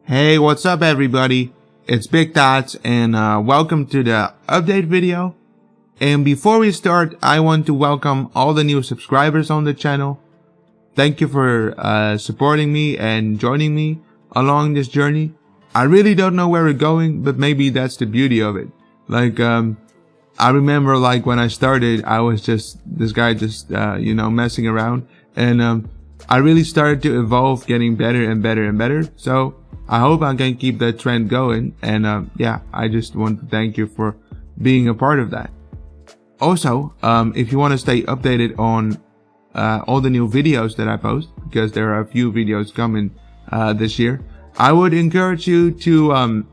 Hey, what's up everybody? It's Big Tots and welcome to the update video. And before we start, I want to welcome all the new subscribers on the channel. Thank you for supporting me and joining me along this journey. I really don't know where we're going, but maybe that's the beauty of it. Like, I remember like when I started, I was just this guy just, messing around. And I really started to evolve, getting better and better and better. So I hope I can keep that trend going. And yeah, I just want to thank you for being a part of that. Also, if you want to stay updated on all the new videos that I post, because there are a few videos coming this year, I would encourage you to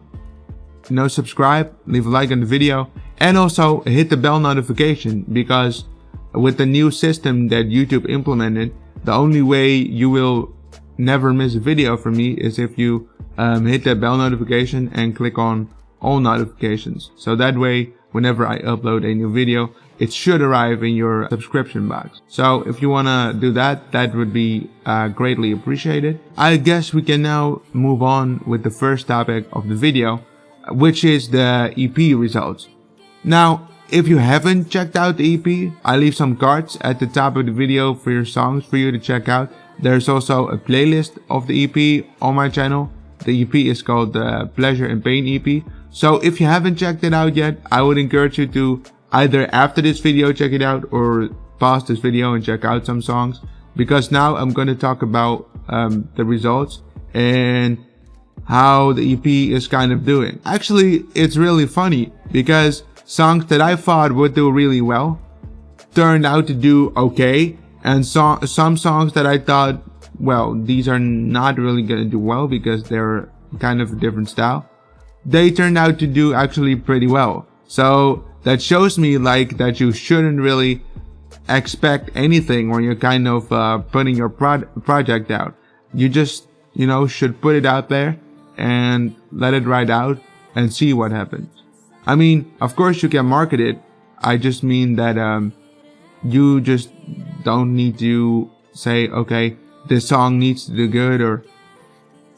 subscribe, leave a like on the video, and also hit the bell notification, because with the new system that YouTube implemented, the only way you will never miss a video from me is if you hit that bell notification and click on all notifications. So that way, whenever I upload a new video, it should arrive in your subscription box. So if you want to do that, that would be greatly appreciated. I guess we can now move on with the first topic of the video, which is the EP results. Now, if you haven't checked out the EP, I leave some cards at the top of the video for your songs for you to check out. There's also a playlist of the EP on my channel. The EP is called the Pleasure and Pain EP. So if you haven't checked it out yet, I would encourage you to either after this video check it out, or pause this video and check out some songs. Because now I'm going to talk about the results and how the EP is kind of doing. Actually, it's really funny because songs that I thought would do really well turned out to do okay, and some songs that I thought, well, these are not really gonna do well because they're kind of a different style, they turned out to do actually pretty well. So that shows me like that you shouldn't really expect anything when you're kind of putting your project out. You just should put it out there and let it ride out and see what happens. I mean, of course you can market it. I just mean that you just don't need to say, okay, this song needs to do good, or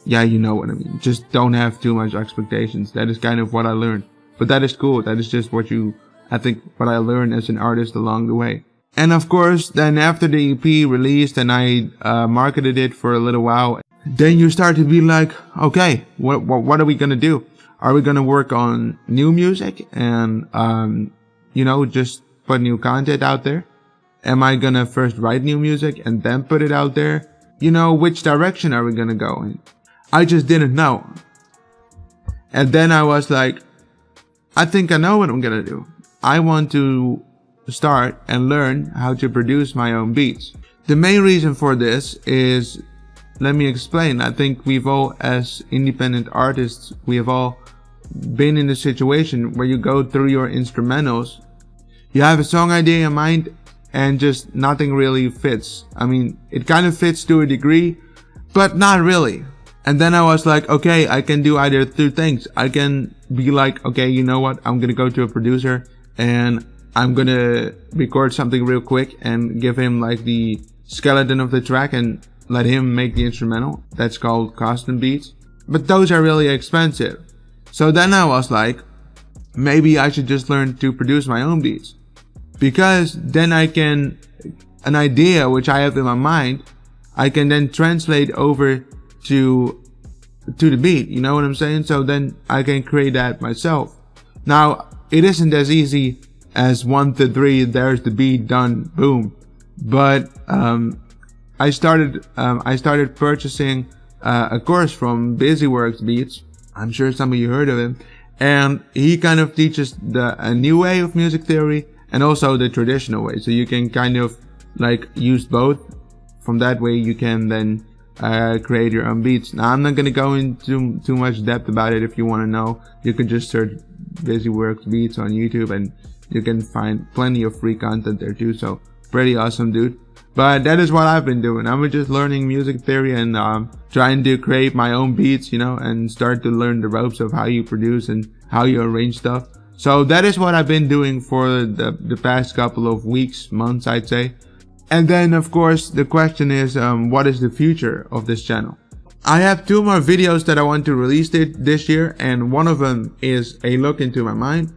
yeah, you know what I mean. Just don't have too much expectations. That is kind of what I learned. But that is cool. That is just what I learned as an artist along the way. And of course, then after the EP released and I marketed it for a little while, then you start to be like, okay, what are we gonna do? Are we going to work on new music and, just put new content out there? Am I going to first write new music and then put it out there? Which direction are we going to go in? I just didn't know. And then I was like, I think I know what I'm going to do. I want to start and learn how to produce my own beats. The main reason for this is, let me explain. I think we've all, as independent artists, we have all been in a situation where you go through your instrumentals, you have a song idea in mind, and just nothing really fits. I mean, it kind of fits to a degree, but not really. And then I was like, okay, I can do either two things. I can be like, okay, you know what? I'm gonna go to a producer and I'm gonna record something real quick and give him like the skeleton of the track and let him make the instrumental. That's called custom beats. But those are really expensive. So then I was like, maybe I should just learn to produce my own beats. Because then I can, an idea which I have in my mind, I can then translate over to the beat. You know what I'm saying? So then I can create that myself. Now, it isn't as easy as 1 to 3, there's the beat, done, boom. But I started purchasing a course from Busyworks Beats. I'm sure some of you heard of him, and he kind of teaches a new way of music theory and also the traditional way. So you can kind of like use both. From that way you can then create your own beats. Now I'm not gonna go into too much depth about it. If you want to know, you can just search Busyworks Beats on YouTube and you can find plenty of free content there too. So pretty awesome dude. But that is what I've been doing. I'm just learning music theory and trying to create my own beats, and start to learn the ropes of how you produce and how you arrange stuff. So that is what I've been doing for the past couple of weeks, months, I'd say. And then, of course, the question is, what is the future of this channel? I have 2 more videos that I want to release this year, and one of them is a look into my mind,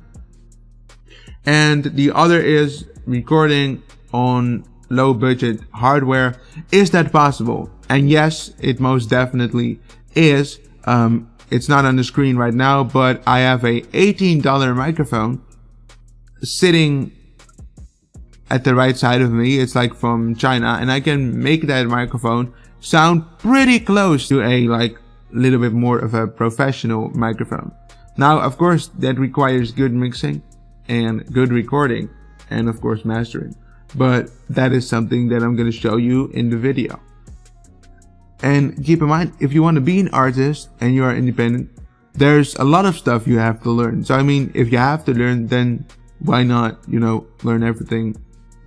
and the other is recording on low budget hardware. Is that possible? And yes, it most definitely is. It's not on the screen right now, but I have a $18 microphone sitting at the right side of me. It's like from China, and I can make that microphone sound pretty close to a like little bit more of a professional microphone. Now, of course, that requires good mixing and good recording and of course mastering, but that is something that I'm going to show you in the video. And keep in mind, if you want to be an artist and you are independent, there's a lot of stuff you have to learn. So I mean, if you have to learn, then why not, you know, learn everything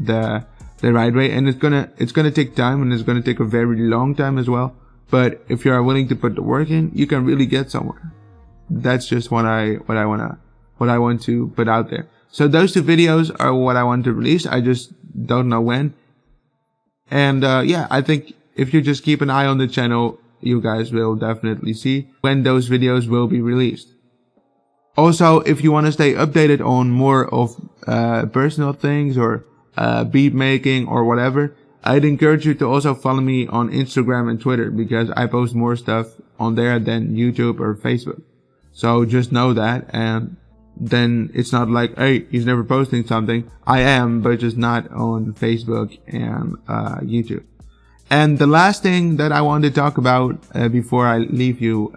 the right way? And it's gonna take time, and it's gonna take a very long time as well. But if you are willing to put the work in, you can really get somewhere. That's just what I want to put out there. So those 2 videos are what I want to release. I just don't know when. And yeah, I think if you just keep an eye on the channel, you guys will definitely see when those videos will be released. Also, if you want to stay updated on more of personal things or beat making or whatever, I'd encourage you to also follow me on Instagram and Twitter, because I post more stuff on there than YouTube or Facebook. So just know that, and then it's not like, hey, he's never posting something. I am, but just not on Facebook and YouTube. And the last thing that I want to talk about before I leave you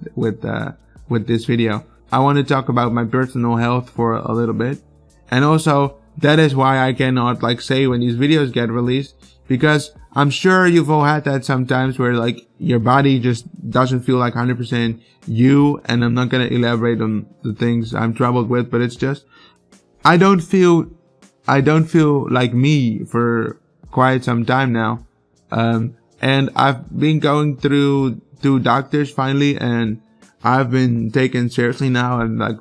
with this video, I want to talk about my personal health for a little bit. And also, that is why I cannot like say when these videos get released, because I'm sure you've all had that sometimes where like your body just doesn't feel like 100% you. And I'm not going to elaborate on the things I'm troubled with, but it's just, I don't feel like me for quite some time now. And I've been going through 2 doctors finally, and I've been taken seriously now, and like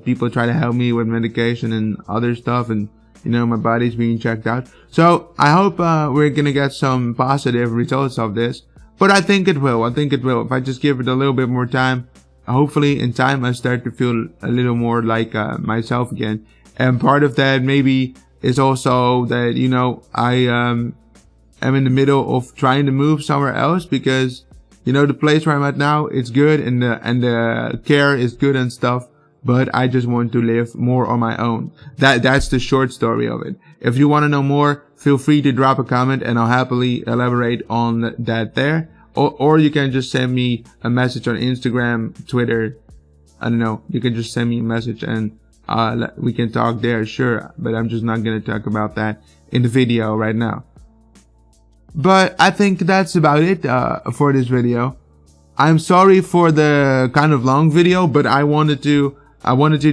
people try to help me with medication and other stuff, and you know, my body's being checked out. So I hope we're gonna get some positive results of this, but I think it will. If I just give it a little bit more time, hopefully in time I start to feel a little more like myself again. And part of that maybe is also that, you know, I am in the middle of trying to move somewhere else, because you know, the place where I'm at now, it's good, and the care is good and stuff, but I just want to live more on my own. That's the short story of it. If you want to know more, feel free to drop a comment and I'll happily elaborate on that there. Or you can just send me a message on Instagram, Twitter. I don't know. You can just send me a message and we can talk there, sure. But I'm just not going to talk about that in the video right now. But I think that's about it for this video. I'm sorry for the kind of long video, but I wanted to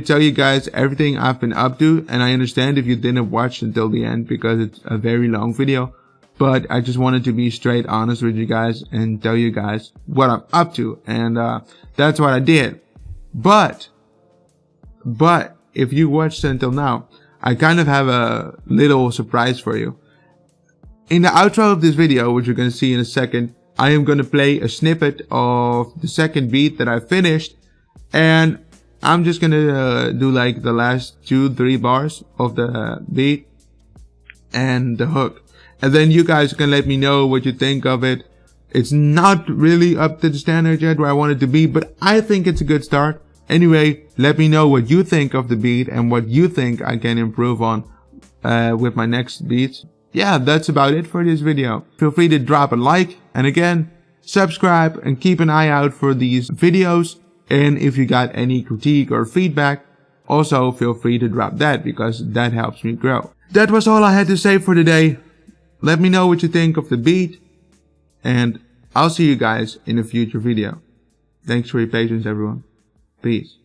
tell you guys everything I've been up to, and I understand if you didn't watch until the end because it's a very long video. But I just wanted to be straight honest with you guys and tell you guys what I'm up to, and that's what I did. But if you watched until now, I kind of have a little surprise for you. In the outro of this video, which you're going to see in a second, I am going to play a snippet of the second beat that I finished, and I'm just going to do like the last 2-3 bars of the beat and the hook. And then you guys can let me know what you think of it. It's not really up to the standard yet where I want it to be, but I think it's a good start. Anyway, let me know what you think of the beat and what you think I can improve on with my next beats. Yeah, that's about it for this video. Feel free to drop a like, and again, subscribe and keep an eye out for these videos. And if you got any critique or feedback, also feel free to drop that, because that helps me grow. That was all I had to say for today. Let me know what you think of the beat, and I'll see you guys in a future video. Thanks for your patience, everyone. Peace.